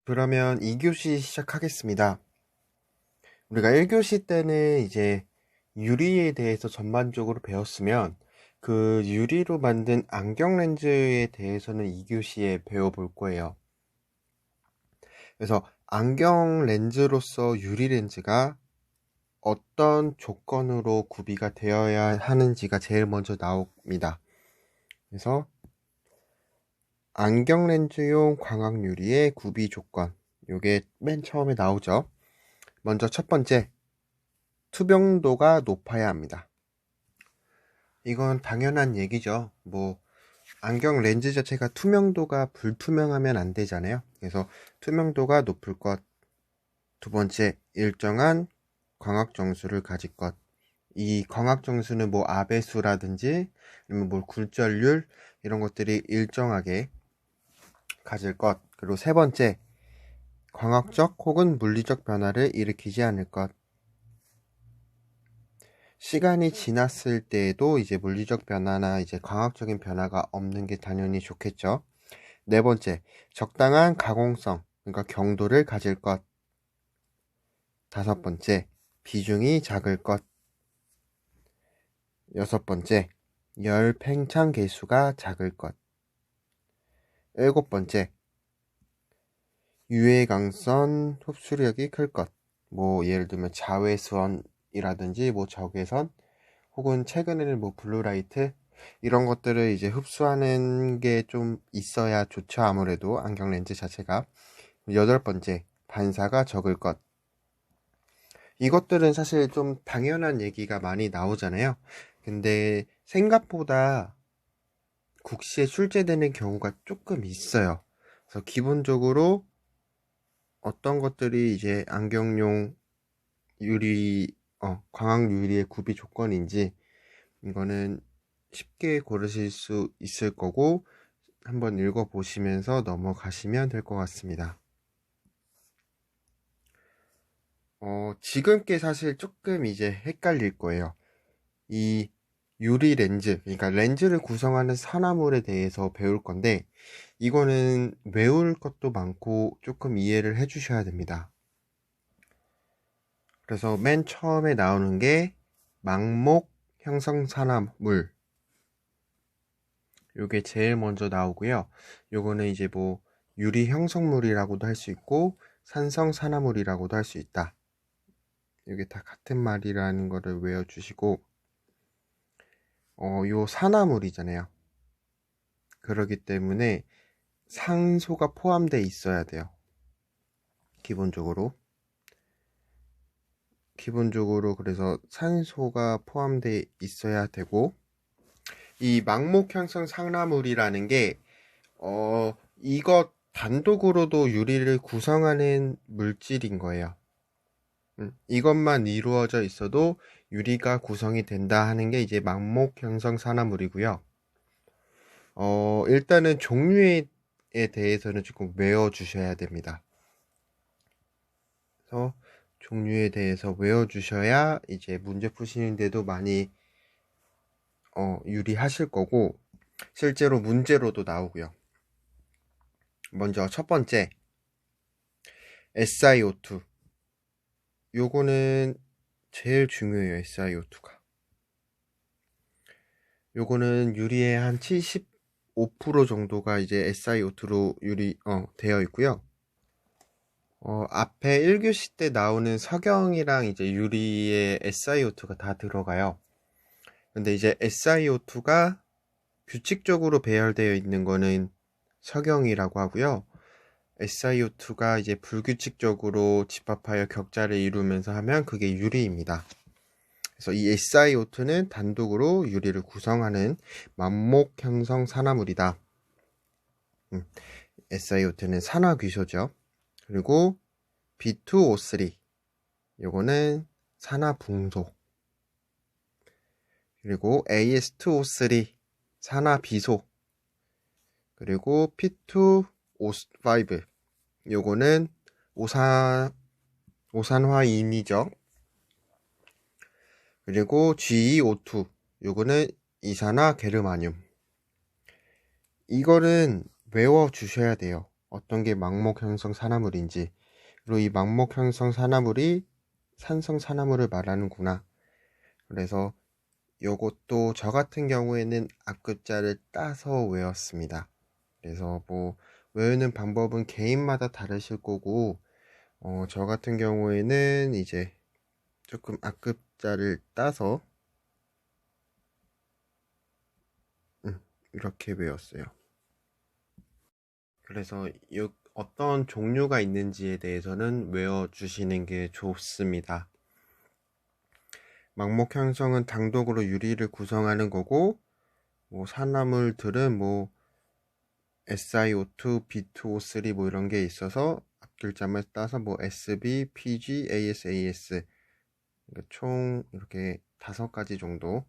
그러면 2교시 시작하겠습니다. 우리가 1교시 때는 이제 유리에 대해서 전반적으로 배웠으면 그 유리로 만든 안경 렌즈에 대해서는 2교시에 배워볼 거예요. 그래서 안경 렌즈로서 유리 렌즈가 어떤 조건으로 구비가 되어야 하는지가 제일 먼저 나옵니다. 그래서 안경 렌즈용 광학 유리의 구비 조건, 요게 맨 처음에 나오죠. 먼저 첫 번째, 투명도가 높아야 합니다. 이건 당연한 얘기죠. 안경 렌즈 자체가 투명도가 불투명하면 안 되잖아요. 그래서 투명도가 높을 것. 두 번째, 일정한 광학 정수를 가질 것. 이 광학 정수는 아배수라든지 아니면 굴절률 이런 것들이 일정하게 가질 것. 그리고 세 번째, 광학적 혹은 물리적 변화를 일으키지 않을 것. 시간이 지났을 때에도 이제 물리적 변화나 이제 광학적인 변화가 없는 게 당연히 좋겠죠. 네 번째, 적당한 가공성, 그러니까 경도를 가질 것. 다섯 번째, 비중이 작을 것. 여섯 번째, 열 팽창 개수가 작을 것. 일곱 번째, 유해 강선 흡수력이 클 것. 예를 들면 자외선이라든지 적외선 혹은 최근에는 블루라이트 이런 것들을 이제 흡수하는 게 좀 있어야 좋죠. 아무래도 안경 렌즈 자체가. 여덟 번째, 반사가 적을 것. 이것들은 사실 좀 당연한 얘기가 많이 나오잖아요. 근데 생각보다 국시에 출제되는 경우가 조금 있어요. 그래서 기본적으로 어떤 것들이 이제 안경용 유리, 광학 유리의 구비 조건인지 이거는 쉽게 고르실 수 있을 거고 한번 읽어보시면서 넘어가시면 될 것 같습니다. 지금 게 사실 조금 이제 헷갈릴 거예요. 이 유리 렌즈, 그러니까 렌즈를 구성하는 산화물에 대해서 배울 건데 이거는 외울 것도 많고 조금 이해를 해 주셔야 됩니다. 그래서 맨 처음에 나오는 게 망목 형성 산화물, 요게 제일 먼저 나오고요. 요거는 이제 유리 형성물이라고도 할 수 있고 산성 산화물이라고도 할 수 있다. 이게 다 같은 말이라는 거를 외워주시고, 요 산화물이잖아요. 그러기 때문에 산소가 포함되어 있어야 돼요. 기본적으로 그래서 산소가 포함되어 있어야 되고, 이 망목 형성 산화물이라는 게 이것 단독으로도 유리를 구성하는 물질인 거예요. 이것만 이루어져 있어도 유리가 구성이 된다 하는 게 이제 망목 형성 산화물이고요. 일단은 종류에 대해서는 조금 외워주셔야 됩니다. 그래서 종류에 대해서 외워주셔야 이제 문제 푸시는데도 많이 유리하실 거고 실제로 문제로도 나오고요. 먼저 첫 번째 SiO2. 요거는 제일 중요해요. SiO2가. 요거는 유리의 한 75% 정도가 이제 SiO2로 되어 있고요. 앞에 1교시 때 나오는 석영이랑 이제 유리에 SiO2가 다 들어가요. 근데 이제 SiO2가 규칙적으로 배열되어 있는 거는 석영이라고 하고요. SiO2가 이제 불규칙적으로 집합하여 격자를 이루면서 하면 그게 유리입니다. 그래서 이 SiO2는 단독으로 유리를 구성하는 만목 형성 산화물이다. SiO2는 산화귀소죠. 그리고 B2O3 요거는 산화붕소. 그리고 AS2O3 산화비소. 그리고 P2O5 요거는 오산화인이죠. 그리고 GeO2 요거는 이산화게르마늄. 이거는 외워 주셔야 돼요. 어떤 게 망목 형성 산화물인지, 그리고 이 망목 형성 산화물이 산성 산화물을 말하는구나. 그래서 요것도 저 같은 경우에는 앞글자를 따서 외웠습니다. 그래서 뭐 외우는 방법은 개인마다 다르실 거고, 저 같은 경우에는 이제 조금 앞글자를 따서 이렇게 외웠어요. 그래서 어떤 종류가 있는지에 대해서는 외워주시는 게 좋습니다. 망목 형성은 당독으로 유리를 구성하는 거고, 뭐 산화물들은 뭐 SiO2, B2O3 뭐 이런 게 있어서 앞글자만 따서 뭐 SB, PG, ASAS 총 이렇게 5가지 정도,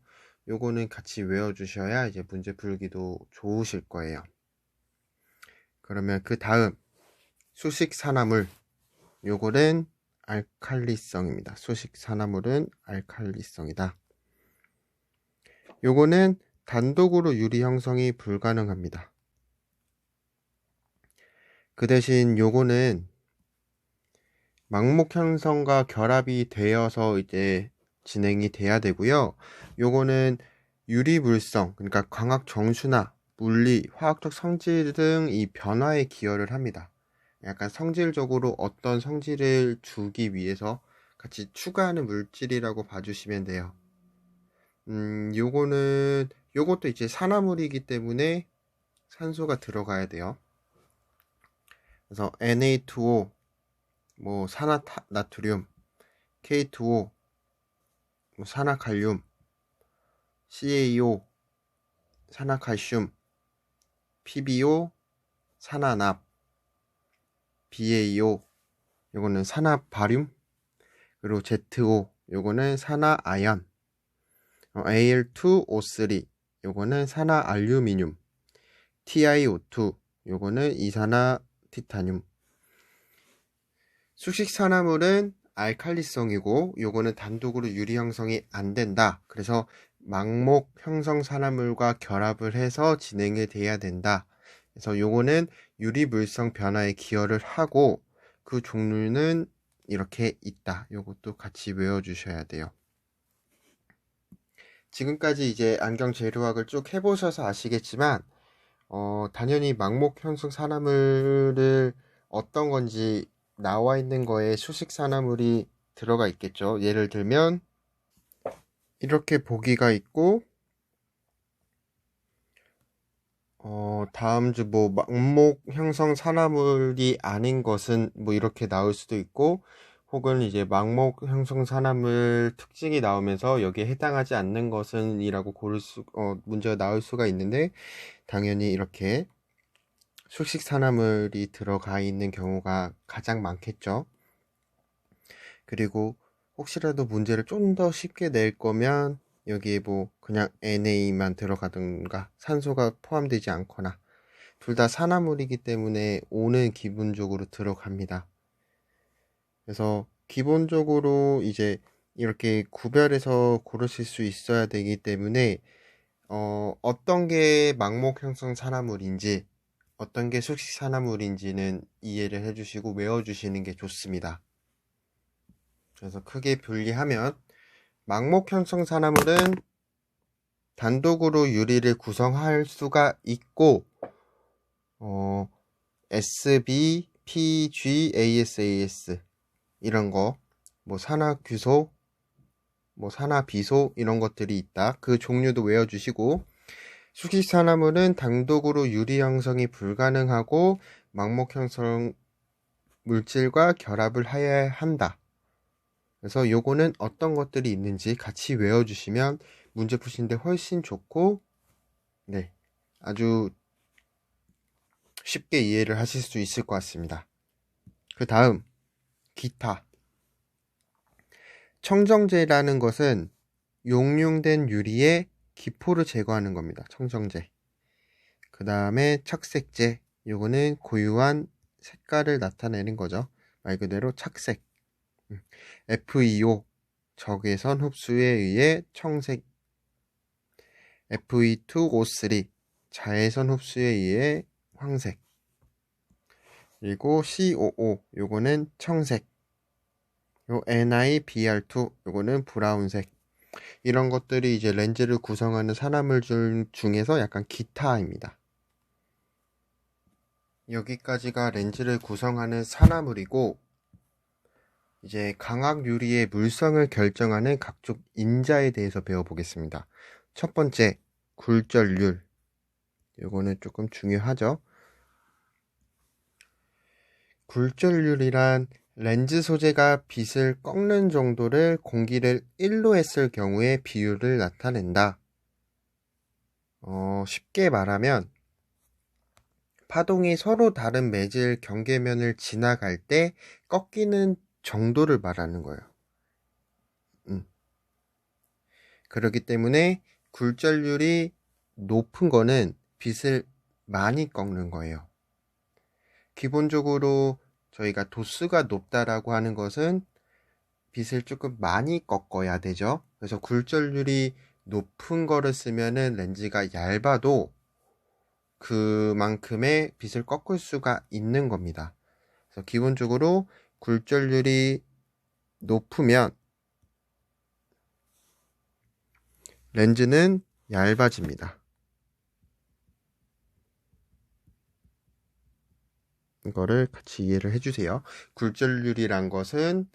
요거는 같이 외워주셔야 이제 문제 풀기도 좋으실 거예요. 그러면 그 다음 수식 산화물, 요거는 알칼리성입니다. 수식 산화물은 알칼리성이다. 요거는 단독으로 유리 형성이 불가능합니다. 그 대신 요거는 망목 형성과 결합이 되어서 이제 진행이 돼야 되고요. 요거는 유리 물성, 그러니까 광학 정수나 물리, 화학적 성질 등 이 변화에 기여를 합니다. 약간 성질적으로 어떤 성질을 주기 위해서 같이 추가하는 물질이라고 봐주시면 돼요. 요것도 이제 산화물이기 때문에 산소가 들어가야 돼요. 그래서 Na2O, 뭐 산화나트륨, K2O, 뭐 산화칼륨, CaO, 산화칼슘, PbO, 산화납, BaO, 요거는 산화바륨, 그리고 ZO, 요거는 산화아연, Al2O3, 요거는 산화알루미늄, TiO2, 요거는 이산화티타늄. 수식산화물은 알칼리성이고 요거는 단독으로 유리 형성이 안 된다. 그래서 망목 형성 산화물과 결합을 해서 진행이 돼야 된다. 그래서 요거는 유리 물성 변화에 기여를 하고 그 종류는 이렇게 있다. 요것도 같이 외워주셔야 돼요. 지금까지 이제 안경 재료학을 쭉 해보셔서 아시겠지만 당연히 망목 형성 산화물을 어떤 건지 나와 있는 거에 수식 산화물이 들어가 있겠죠. 예를 들면 이렇게 보기가 있고, 다음 주 뭐 망목 형성 산화물이 아닌 것은 뭐 이렇게 나올 수도 있고, 혹은 이제 망목 형성 산화물 특징이 나오면서 여기에 해당하지 않는 것은 이라고 문제가 나올 수가 있는데, 당연히 이렇게 수식 산화물이 들어가 있는 경우가 가장 많겠죠. 그리고 혹시라도 문제를 좀 더 쉽게 낼 거면 여기에 뭐 그냥 NA만 들어가든가 산소가 포함되지 않거나, 둘 다 산화물이기 때문에 O는 기본적으로 들어갑니다. 그래서 기본적으로 이제 이렇게 구별해서 고르실 수 있어야 되기 때문에 어떤 게 망목 형성 산화물인지 어떤 게 수식 산화물인지는 이해를 해주시고 외워주시는 게 좋습니다. 그래서 크게 분리하면 망목 형성 산화물은 단독으로 유리를 구성할 수가 있고 SB, PG, ASAS 이런 거, 뭐 산화규소, 뭐 산화비소 이런 것들이 있다. 그 종류도 외워주시고, 수식산화물은 단독으로 유리 형성이 불가능하고 망목 형성 물질과 결합을 해야 한다. 그래서 요거는 어떤 것들이 있는지 같이 외워주시면 문제 푸시는데 훨씬 좋고, 네, 아주 쉽게 이해를 하실 수 있을 것 같습니다. 그 다음 기타. 청정제라는 것은 용융된 유리의 기포를 제거하는 겁니다. 청정제. 그 다음에 착색제. 요거는 고유한 색깔을 나타내는 거죠. 말 그대로 착색. FeO, 적외선 흡수에 의해 청색. Fe2O3, 자외선 흡수에 의해 황색. 그리고 COO 요거는 청색, 요 NiBr2 요거는 브라운색. 이런 것들이 이제 렌즈를 구성하는 산화물 중에서 약간 기타입니다. 여기까지가 렌즈를 구성하는 산화물이고, 이제 강학 유리의 물성을 결정하는 각종 인자에 대해서 배워보겠습니다. 첫 번째, 굴절률. 요거는 조금 중요하죠. 굴절률이란 렌즈 소재가 빛을 꺾는 정도를 공기를 1로 했을 경우의 비율을 나타낸다. 쉽게 말하면 파동이 서로 다른 매질 경계면을 지나갈 때 꺾이는 정도를 말하는 거예요. 그렇기 때문에 굴절률이 높은 거는 빛을 많이 꺾는 거예요. 기본적으로 저희가 도수가 높다라고 하는 것은 빛을 조금 많이 꺾어야 되죠. 그래서 굴절률이 높은 거를 쓰면은 렌즈가 얇아도 그만큼의 빛을 꺾을 수가 있는 겁니다. 그래서 기본적으로 굴절률이 높으면 렌즈는 얇아집니다. 이거를 같이 이해를 해주세요. 굴절률이란 것은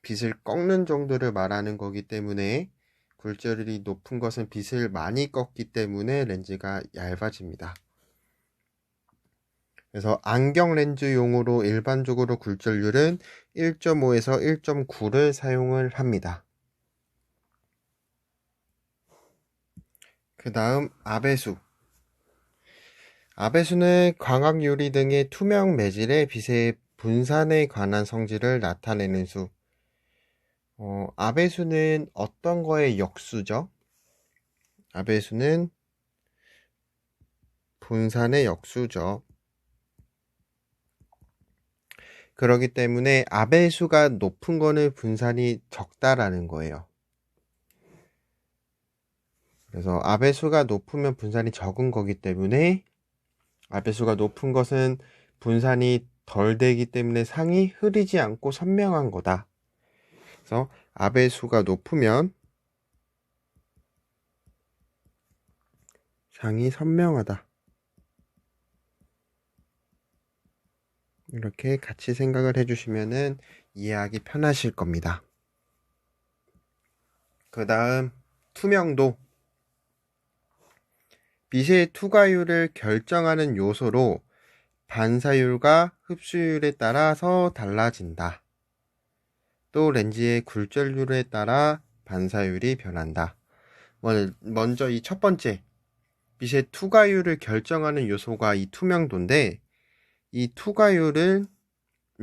빛을 꺾는 정도를 말하는 거기 때문에 굴절률이 높은 것은 빛을 많이 꺾기 때문에 렌즈가 얇아집니다. 그래서 안경 렌즈용으로 일반적으로 굴절률은 1.5에서 1.9를 사용을 합니다. 그 다음 아배수. 아배수는 광학 유리 등의 투명 매질의 빛의 분산에 관한 성질을 나타내는 수. 아배수는 어떤 거의 역수죠? 아배수는 분산의 역수죠. 그렇기 때문에 아배수가 높은 거는 분산이 적다라는 거예요. 그래서 아배수가 높으면 분산이 적은 거기 때문에 아배수가 높은 것은 분산이 덜 되기 때문에 상이 흐리지 않고 선명한 거다. 그래서 아배수가 높으면 상이 선명하다. 이렇게 같이 생각을 해주시면은 이해하기 편하실 겁니다. 그 다음 투명도. 빛의 투과율을 결정하는 요소로 반사율과 흡수율에 따라서 달라진다. 또 렌즈의 굴절률에 따라 반사율이 변한다. 먼저 이 첫 번째, 빛의 투과율을 결정하는 요소가 이 투명도인데, 이 투과율은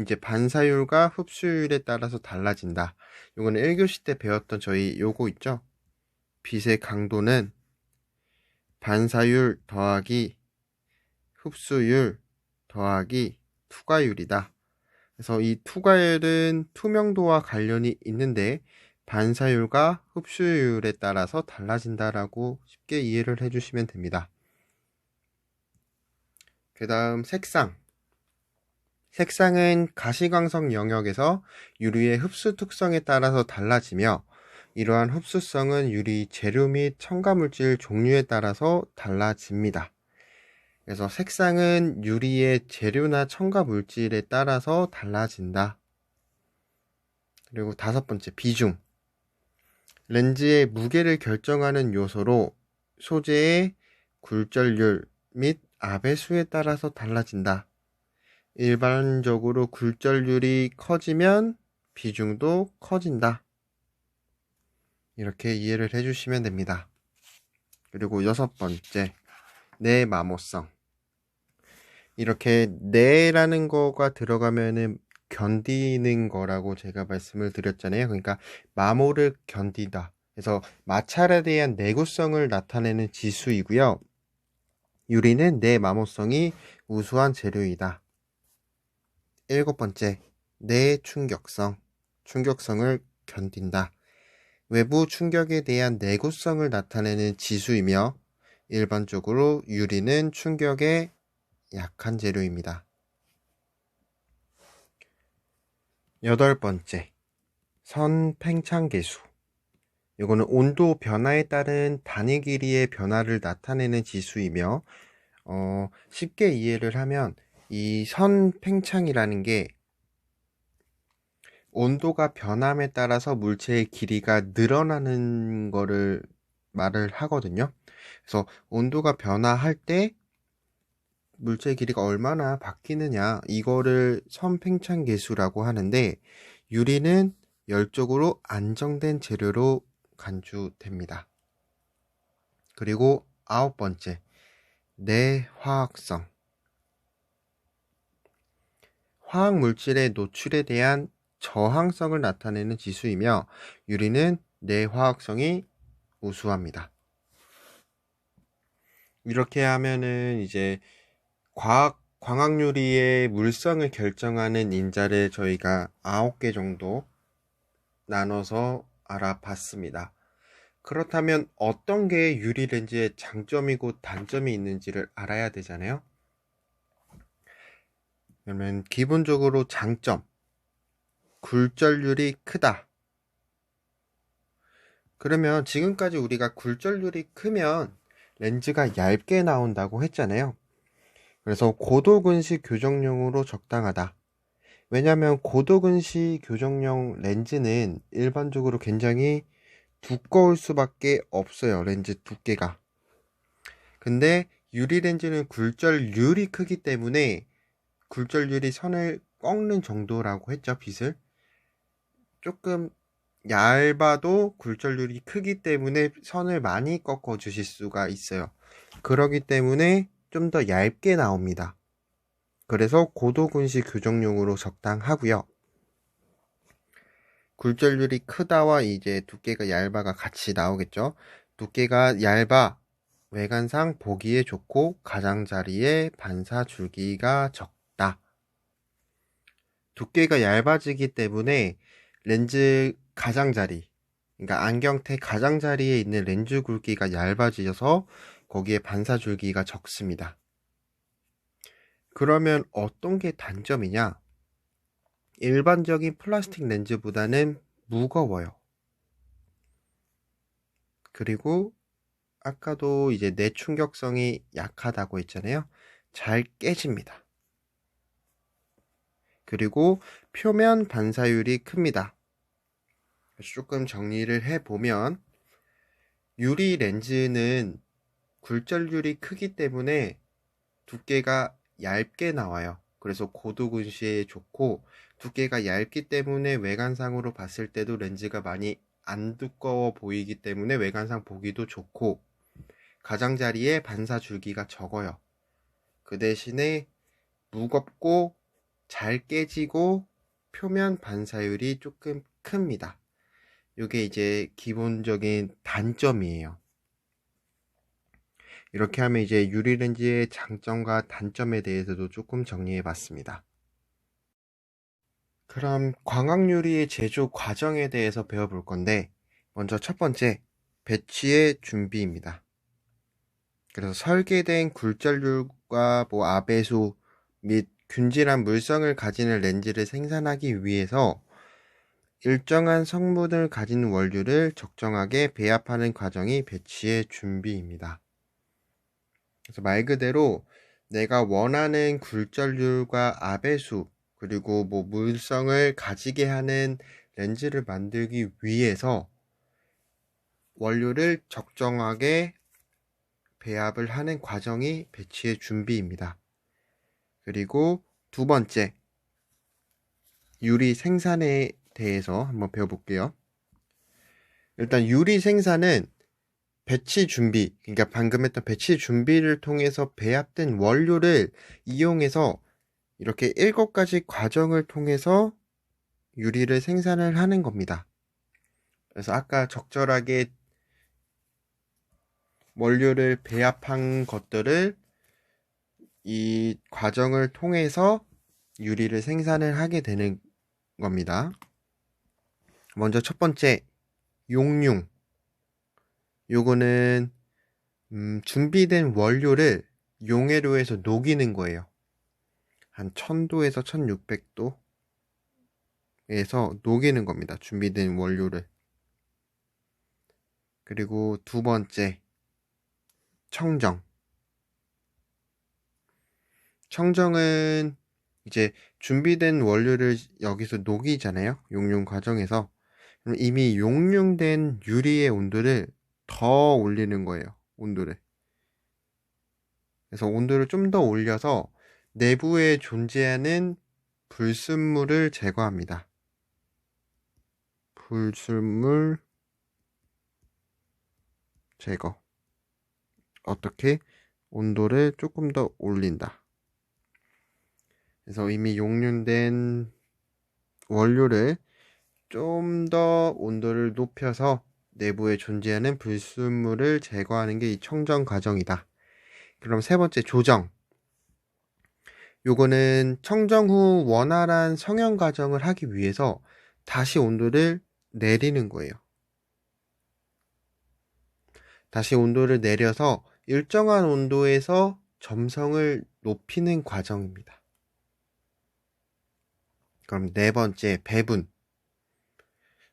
이제 반사율과 흡수율에 따라서 달라진다. 요거는 1교시 때 배웠던 저희 요거 있죠? 빛의 강도는 반사율 더하기 흡수율 더하기 투과율이다. 그래서 이 투과율은 투명도와 관련이 있는데 반사율과 흡수율에 따라서 달라진다라고 쉽게 이해를 해주시면 됩니다. 그 다음 색상. 색상은 가시광석 영역에서 유리의 흡수 특성에 따라서 달라지며 이러한 흡수성은 유리 재료 및 첨가물질 종류에 따라서 달라집니다. 그래서 색상은 유리의 재료나 첨가물질에 따라서 달라진다. 그리고 다섯 번째, 비중. 렌즈의 무게를 결정하는 요소로 소재의 굴절률 및 아배수에 따라서 달라진다. 일반적으로 굴절률이 커지면 비중도 커진다. 이렇게 이해를 해주시면 됩니다. 그리고 여섯 번째, 내마모성. 이렇게 내라는 거가 들어가면은 견디는 거라고 제가 말씀을 드렸잖아요. 그러니까 마모를 견디다. 그래서 마찰에 대한 내구성을 나타내는 지수이고요. 유리는 내마모성이 우수한 재료이다. 일곱 번째, 내충격성. 충격성을 견딘다. 외부 충격에 대한 내구성을 나타내는 지수이며 일반적으로 유리는 충격에 약한 재료입니다. 8번째, 선 팽창계수. 이거는 온도 변화에 따른 단위 길이의 변화를 나타내는 지수이며, 쉽게 이해를 하면 이 선 팽창이라는 게 온도가 변함에 따라서 물체의 길이가 늘어나는 거를 말을 하거든요. 그래서 온도가 변화할 때 물체의 길이가 얼마나 바뀌느냐, 이거를 선팽창 계수라고 하는데, 유리는 열적으로 안정된 재료로 간주됩니다. 그리고 9번째, 내화학성. 화학 물질의 노출에 대한 저항성을 나타내는 지수이며, 유리는 내화학성이 우수합니다. 이렇게 하면은 이제 광학유리의 물성을 결정하는 인자를 저희가 9개 정도 나눠서 알아봤습니다. 그렇다면 어떤 게 유리 렌즈의 장점이고 단점이 있는지를 알아야 되잖아요. 그러면 기본적으로 장점, 굴절률이 크다. 그러면 지금까지 우리가 굴절률이 크면 렌즈가 얇게 나온다고 했잖아요. 그래서 고도근시 교정용으로 적당하다. 왜냐하면 고도근시 교정용 렌즈는 일반적으로 굉장히 두꺼울 수밖에 없어요. 렌즈 두께가. 근데 유리 렌즈는 굴절률이 크기 때문에, 굴절률이 선을 꺾는 정도라고 했죠. 빛을 조금 얇아도 굴절률이 크기 때문에 선을 많이 꺾어 주실 수가 있어요. 그러기 때문에 좀 더 얇게 나옵니다. 그래서 고도근시 교정용으로 적당하고요. 굴절률이 크다와 이제 두께가 얇아가 같이 나오겠죠. 두께가 얇아 외관상 보기에 좋고 가장자리에 반사 줄기가 적다. 두께가 얇아지기 때문에 렌즈 가장자리, 그러니까 안경테 가장자리에 있는 렌즈 굵기가 얇아져서 거기에 반사 줄기가 적습니다. 그러면 어떤 게 단점이냐? 일반적인 플라스틱 렌즈보다는 무거워요. 그리고 아까도 이제 내충격성이 약하다고 했잖아요. 잘 깨집니다. 그리고 표면 반사율이 큽니다. 조금 정리를 해보면, 유리 렌즈는 굴절률이 크기 때문에 두께가 얇게 나와요. 그래서 고도근시에 좋고, 두께가 얇기 때문에 외관상으로 봤을 때도 렌즈가 많이 안 두꺼워 보이기 때문에 외관상 보기도 좋고, 가장자리에 반사 줄기가 적어요. 그 대신에 무겁고 잘 깨지고 표면 반사율이 조금 큽니다. 이게 이제 기본적인 단점이에요. 이렇게 하면 이제 유리렌즈의 장점과 단점에 대해서도 조금 정리해 봤습니다. 그럼 광학유리의 제조 과정에 대해서 배워볼 건데, 먼저 첫 번째, 배치의 준비입니다. 그래서 설계된 굴절률과 아배수 및 균질한 물성을 가지는 렌즈를 생산하기 위해서 일정한 성분을 가진 원료를 적정하게 배합하는 과정이 배치의 준비입니다. 그래서 말 그대로 내가 원하는 굴절률과 아배수, 그리고 물성을 가지게 하는 렌즈를 만들기 위해서 원료를 적정하게 배합을 하는 과정이 배치의 준비입니다. 그리고 두 번째, 유리 생산에 대해서 한번 배워볼게요. 일단 유리 생산은 배치 준비, 그러니까 방금 했던 배치 준비를 통해서 배합된 원료를 이용해서 이렇게 7가지 과정을 통해서 유리를 생산을 하는 겁니다. 그래서 아까 적절하게 원료를 배합한 것들을 이 과정을 통해서 유리를 생산을 하게 되는 겁니다. 먼저 첫 번째, 용융. 요거는 준비된 원료를 용해로에서 녹이는 거예요. 한 1000도에서 1600도 녹이는 겁니다. 준비된 원료를. 그리고 두 번째, 청정. 청정은 이제 준비된 원료를 여기서 녹이잖아요. 용융 과정에서. 그럼 이미 용융된 유리의 온도를 더 올리는 거예요. 온도를. 그래서 온도를 좀 더 올려서 내부에 존재하는 불순물을 제거합니다. 불순물 제거. 어떻게? 온도를 조금 더 올린다. 그래서 이미 용융된 원료를 좀 더 온도를 높여서 내부에 존재하는 불순물을 제거하는 게 이 청정 과정이다. 그럼 세 번째, 조정. 요거는 청정 후 원활한 성형 과정을 하기 위해서 다시 온도를 내리는 거예요. 다시 온도를 내려서 일정한 온도에서 점성을 높이는 과정입니다. 그럼 네 번째, 배분.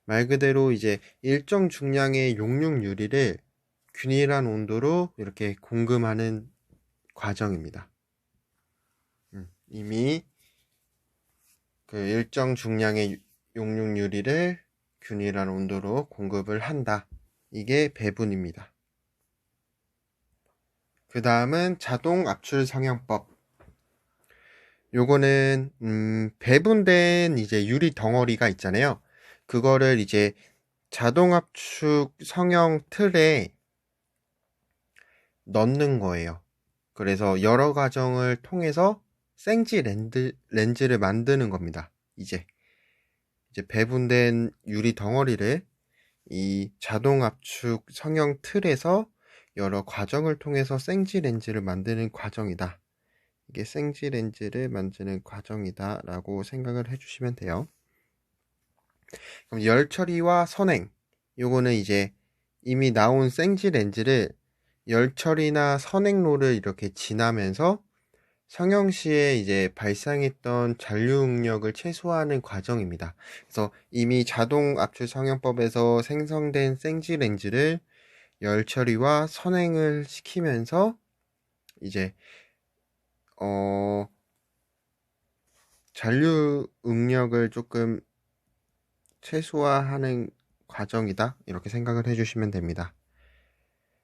말 그대로 이제 일정 중량의 용융 유리를 균일한 온도로 이렇게 공급하는 과정입니다. 이미 그 일정 중량의 용융 유리를 균일한 온도로 공급을 한다. 이게 배분입니다. 그 다음은 자동 압출 성형법. 요거는 배분된 이제 유리 덩어리가 있잖아요. 그거를 이제 자동 압축 성형 틀에 넣는 거예요. 그래서 여러 과정을 통해서 생지 렌즈를 만드는 겁니다. 이제 배분된 유리 덩어리를 이 자동 압축 성형 틀에서 여러 과정을 통해서 생지 렌즈를 만드는 과정이다. 이게 생지 렌즈를 만드는 과정이다 라고 생각을 해주시면 돼요. 그럼 열 처리와 선행. 요거는 이제 이미 나온 생지 렌즈를 열 처리나 선행로를 이렇게 지나면서 성형 시에 이제 발생했던 잔류 응력을 최소화하는 과정입니다. 그래서 이미 자동 압출 성형법에서 생성된 생지 렌즈를 열 처리와 선행을 시키면서 이제 잔류 응력을 조금 최소화하는 과정이다. 이렇게 생각을 해주시면 됩니다.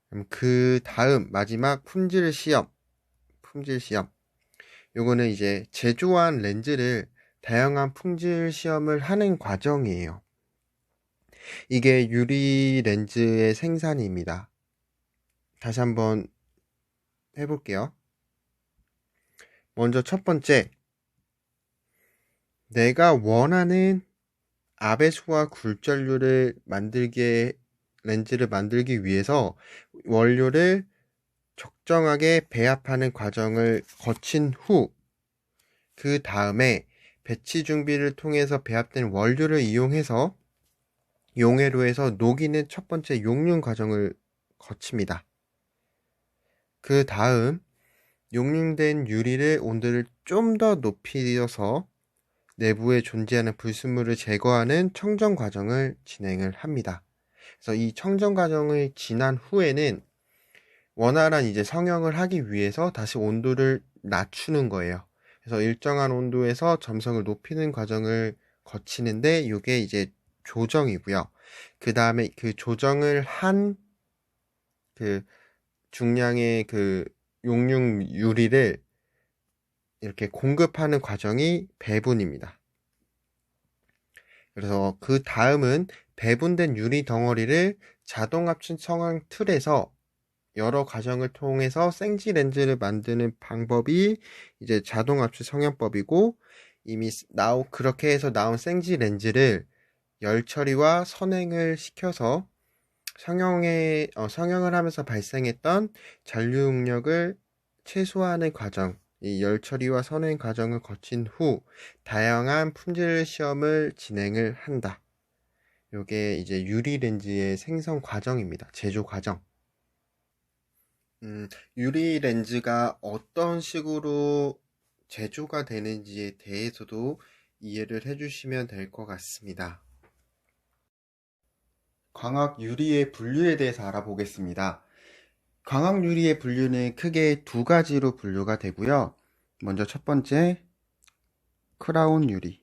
그럼 그 다음 마지막 품질 시험. 요거는 이제 제조한 렌즈를 다양한 품질 시험을 하는 과정이에요. 이게 유리 렌즈의 생산입니다. 다시 한번 해볼게요. 먼저 첫 번째, 내가 원하는 아배수와 굴절류를 렌즈를 만들기 위해서 원료를 적정하게 배합하는 과정을 거친 후, 그 다음에 배치 준비를 통해서 배합된 원료를 이용해서 용해로에서 녹이는 첫 번째 용융 과정을 거칩니다. 그 다음 용융된 유리를 온도를 좀 더 높여서 내부에 존재하는 불순물을 제거하는 청정 과정을 진행을 합니다. 그래서 이 청정 과정을 지난 후에는 원활한 이제 성형을 하기 위해서 다시 온도를 낮추는 거예요. 그래서 일정한 온도에서 점성을 높이는 과정을 거치는데 이게 이제 조정이고요. 그 다음에 그 조정을 한 그 중량의 그 용융 유리를 이렇게 공급하는 과정이 배분입니다. 그래서 그 다음은 배분된 유리 덩어리를 자동 압축 성형 틀에서 여러 과정을 통해서 생지 렌즈를 만드는 방법이 이제 자동 압축 성형법이고, 이미 그렇게 해서 나온 생지 렌즈를 열 처리와 선행을 시켜서 성형을 하면서 발생했던 잔류 응력을 최소화하는 과정, 이 열 처리와 선행 과정을 거친 후 다양한 품질 시험을 진행을 한다. 요게 이제 유리 렌즈의 생성 과정입니다. 제조 과정. 유리 렌즈가 어떤 식으로 제조가 되는지에 대해서도 이해를 해주시면 될 것 같습니다. 광학유리의 분류에 대해서 알아보겠습니다. 광학유리의 분류는 크게 두 가지로 분류가 되고요. 먼저 첫 번째, 크라운 유리.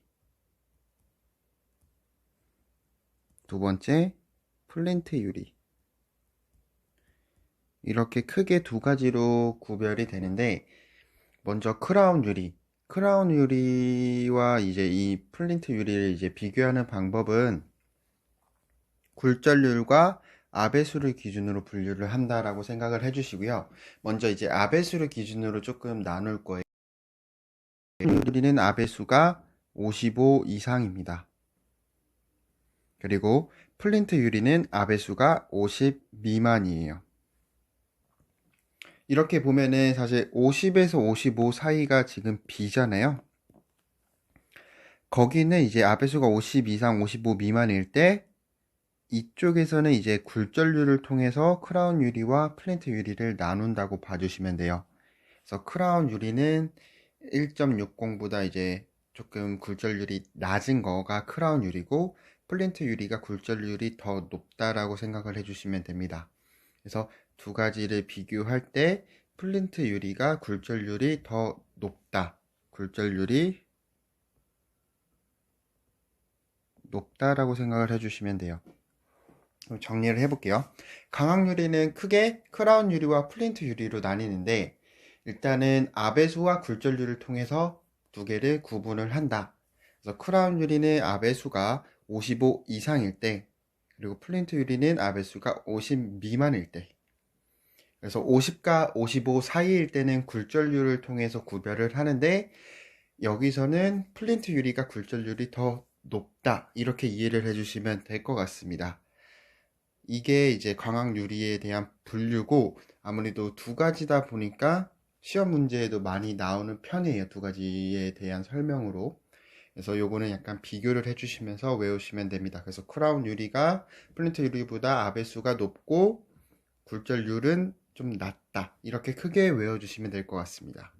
두 번째, 플린트 유리. 이렇게 크게 두 가지로 구별이 되는데, 먼저 크라운 유리. 크라운 유리와 이제 이 플린트 유리를 이제 비교하는 방법은 굴절률과 아배수를 기준으로 분류를 한다라고 생각을 해주시고요. 먼저 이제 아배수를 기준으로 조금 나눌 거예요. 유리는 아배수가 55 이상입니다. 그리고 플린트 유리는 아배수가 50 미만이에요. 이렇게 보면은 사실 50에서 55 사이가 지금 B잖아요. 거기는 이제 아배수가 50 이상, 55 미만일 때 이쪽에서는 이제 굴절률을 통해서 크라운 유리와 플린트 유리를 나눈다고 봐주시면 돼요. 그래서 크라운 유리는 1.60보다 이제 조금 굴절률이 낮은 거가 크라운 유리고 플린트 유리가 굴절률이 더 높다라고 생각을 해주시면 됩니다. 그래서 두 가지를 비교할 때 플린트 유리가 굴절률이 더 높다. 굴절률이 높다라고 생각을 해주시면 돼요. 정리를 해볼게요. 강황유리는 크게 크라운 유리와 플린트 유리로 나뉘는데 일단은 아배수와 굴절률을 통해서 두 개를 구분을 한다. 그래서 크라운 유리는 아배수가 55 이상일 때 그리고 플린트 유리는 아배수가 50 미만일 때 그래서 50과 55 사이일 때는 굴절률을 통해서 구별을 하는데 여기서는 플린트 유리가 굴절률이 더 높다 이렇게 이해를 해주시면 될 것 같습니다. 이게 이제 광학유리에 대한 분류고 아무래도 두 가지다 보니까 시험 문제에도 많이 나오는 편이에요. 두 가지에 대한 설명으로. 그래서 요거는 약간 비교를 해주시면서 외우시면 됩니다. 그래서 크라운 유리가 플린트 유리보다 아배수가 높고 굴절률은 좀 낮다. 이렇게 크게 외워주시면 될 것 같습니다.